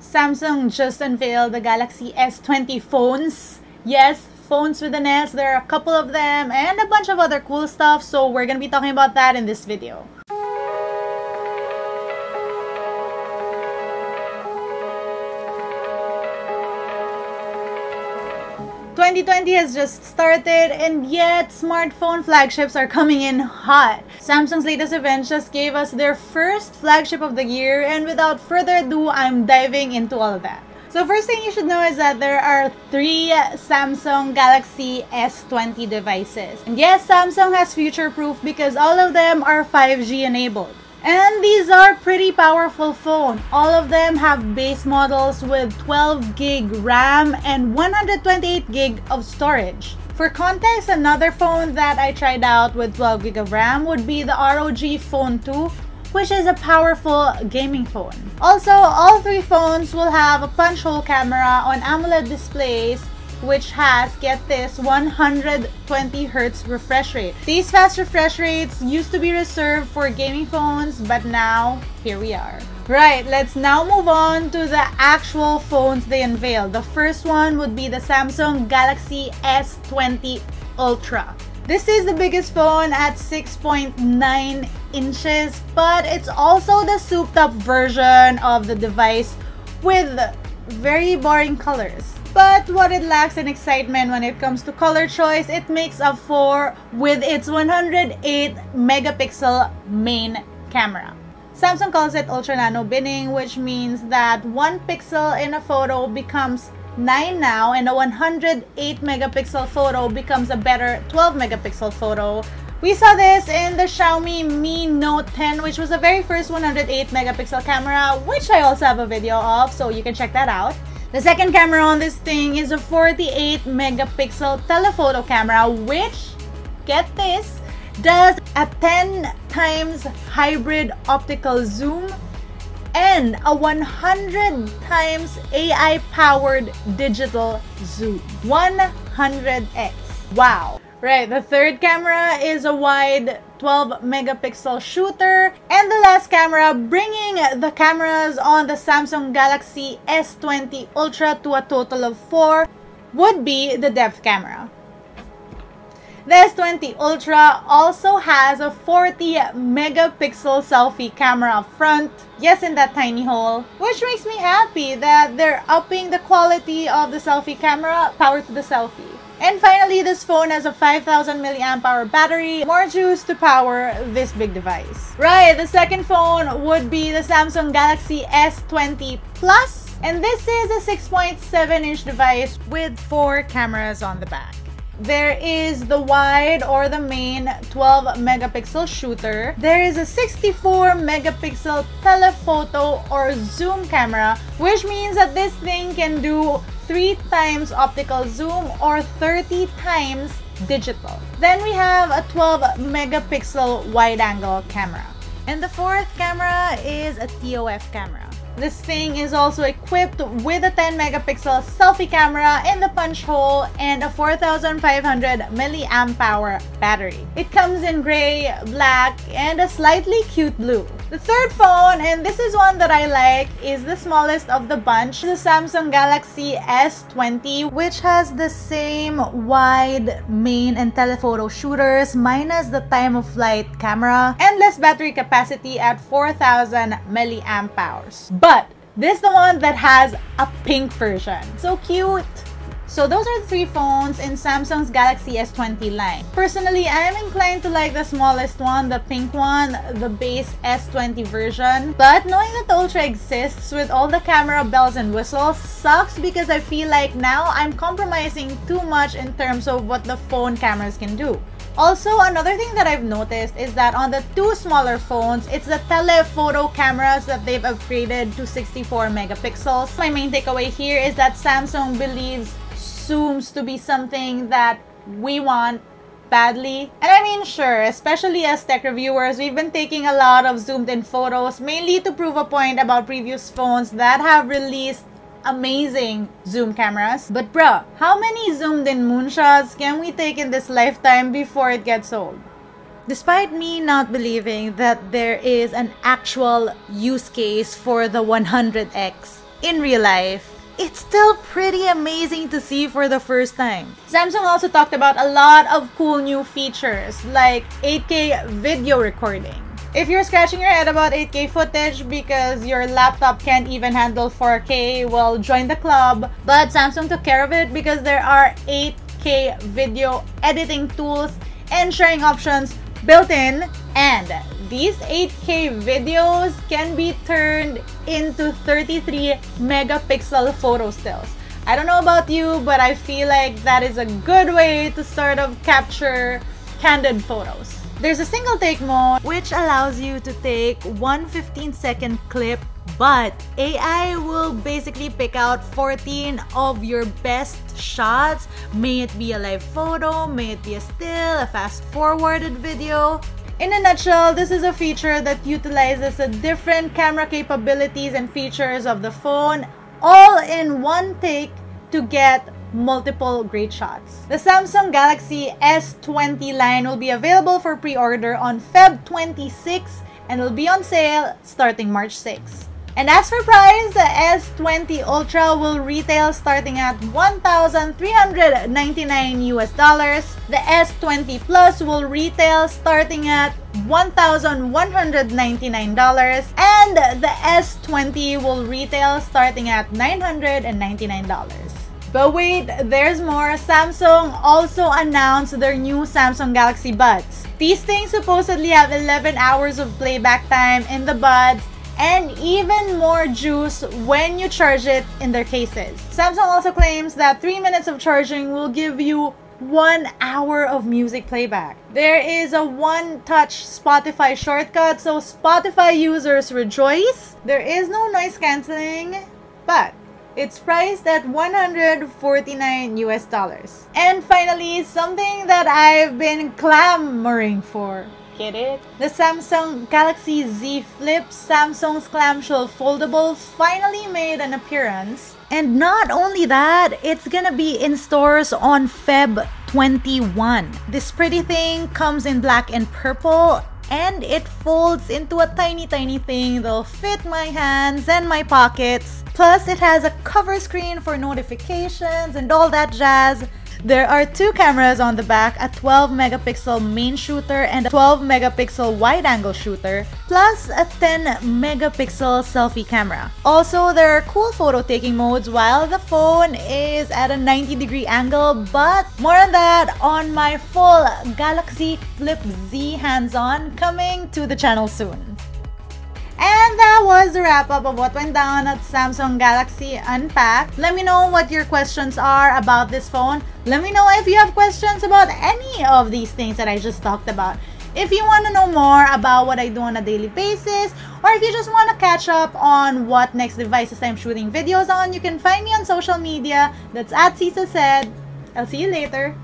Samsung just unveiled the Galaxy S20 phones. Yes, phones with an S. There are a couple of them and a bunch of other cool stuff, so we're gonna be talking about that in this video. 2020 has just started, and yet smartphone flagships are coming in hot. Samsung's latest event just gave us their first flagship of the year, and without further ado, I'm diving into all of that. So first thing you should know is that there are 3 Samsung Galaxy S20 devices. And yes, Samsung has future-proof because all of them are 5G enabled. And these are pretty powerful phones. All of them have base models with 12 gig RAM and 128 gig of storage. For context, another phone that I tried out with 12 gig of RAM would be the ROG Phone 2, which is a powerful gaming phone. Also, all 3 phones will have a punch hole camera on AMOLED displays, which has, get this, 120 Hz refresh rate. These fast refresh rates used to be reserved for gaming phones, but now, here we are. Right, let's now move on to the actual phones they unveiled. The first one would be the Samsung Galaxy S20 Ultra. This is the biggest phone at 6.9 inches, but it's also the souped up version of the device with very boring colors. But what it lacks in excitement when it comes to color choice, it makes up for with its 108 megapixel main camera. Samsung calls it ultra nano binning, which means that 1 pixel in a photo becomes 9 now, and a 108 megapixel photo becomes a better 12 megapixel photo. We saw this in the Xiaomi Mi Note 10, which was the very first 108 megapixel camera, which I also have a video of, so you can check that out. The second camera on this thing is a 48 megapixel telephoto camera, which, get this, does a 10 times hybrid optical zoom and a 100 times AI powered digital zoom. 100x. Wow. Right, the third camera is a wide 12 megapixel shooter, and the last camera, bringing the cameras on the Samsung Galaxy S20 Ultra to a total of 4, would be the depth camera. The S20 Ultra also has a 40 megapixel selfie camera up front, yes, in that tiny hole, which makes me happy that they're upping the quality of the selfie camera, power to the selfie. And finally, this phone has a 5000 mAh battery, more juice to power this big device. Right, the second phone would be the Samsung Galaxy S20 Plus, and this is a 6.7-inch device with 4 cameras on the back. There is the wide or the main 12 megapixel shooter. There is a 64 megapixel telephoto or zoom camera, which means that this thing can do 3 times optical zoom or 30 times digital. Then we have a 12 megapixel wide angle camera. And the fourth camera is a TOF camera. This thing is also equipped with a 10 megapixel selfie camera in the punch hole and a 4500 mAh battery. It comes in gray, black, and a slightly cute blue. The third phone, and this is one that I like, is the smallest of the bunch, the Samsung Galaxy S20, which has the same wide main and telephoto shooters minus the time of flight camera and less battery capacity at 4000 mAh. But this is the one that has a pink version. So cute! So those are the 3 phones in Samsung's Galaxy S20 line. Personally, I am inclined to like the smallest one, the pink one, the base S20 version. But knowing that the Ultra exists with all the camera bells and whistles sucks because I feel like now I'm compromising too much in terms of what the phone cameras can do. Also, another thing that I've noticed is that on the 2 smaller phones, it's the telephoto cameras that they've upgraded to 64 megapixels. My main takeaway here is that Samsung believes zooms to be something that we want badly. And I mean, sure, especially as tech reviewers, we've been taking a lot of zoomed in photos, mainly to prove a point about previous phones that have released amazing zoom cameras. But bruh, how many zoomed in moonshots can we take in this lifetime before it gets old? Despite me not believing that there is an actual use case for the 100x in real life, it's still pretty amazing to see for the first time. Samsung also talked about a lot of cool new features like 8K video recording. If you're scratching your head about 8K footage because your laptop can't even handle 4K, well, join the club. But Samsung took care of it because there are 8K video editing tools and sharing options built in, and these 8K videos can be turned into 33 megapixel photo stills. I don't know about you, but I feel like that is a good way to sort of capture candid photos. There's a single take mode which allows you to take one 15-second clip, but AI will basically pick out 14 of your best shots. May it be a live photo, may it be a still, a fast-forwarded video. In a nutshell, this is a feature that utilizes the different camera capabilities and features of the phone all in one take to get multiple great shots. The Samsung Galaxy S20 line will be available for pre-order on Feb 26 and will be on sale starting March 6. And as for price, the S20 Ultra will retail starting at $1,399 US. The S20 Plus will retail starting at $1,199, and the S20 will retail starting at $999. But wait, there's more. Samsung also announced their new Samsung Galaxy Buds. These things supposedly have 11 hours of playback time in the buds and even more juice when you charge it in their cases. Samsung also claims that 3 minutes of charging will give you 1 hour of music playback. There is a one-touch Spotify shortcut, so Spotify users rejoice. There is no noise cancelling, but it's priced at $149 US. And finally, something that I've been clamoring for. Get it? The Samsung Galaxy Z Flip, Samsung's clamshell foldable, finally made an appearance. And not only that, it's gonna be in stores on Feb 21. This pretty thing comes in black and purple, and it folds into a tiny thing that'll fit my hands and my pockets. Plus, it has a cover screen for notifications and all that jazz. There are two cameras on the back, a 12 megapixel main shooter and a 12 megapixel wide-angle shooter, plus a 10 megapixel selfie camera. Also, there are cool photo taking modes while the phone is at a 90-degree angle, but more on that on my full Galaxy Flip Z hands-on coming to the channel soon. And that was the wrap-up of what went down at Samsung Galaxy Unpacked. Let me know what your questions are about this phone. Let me know if you have questions about any of these things that I just talked about. If you want to know more about what I do on a daily basis, or if you just want to catch up on what next devices I'm shooting videos on, you can find me on social media. That's at CisaSaid. I'll see you later.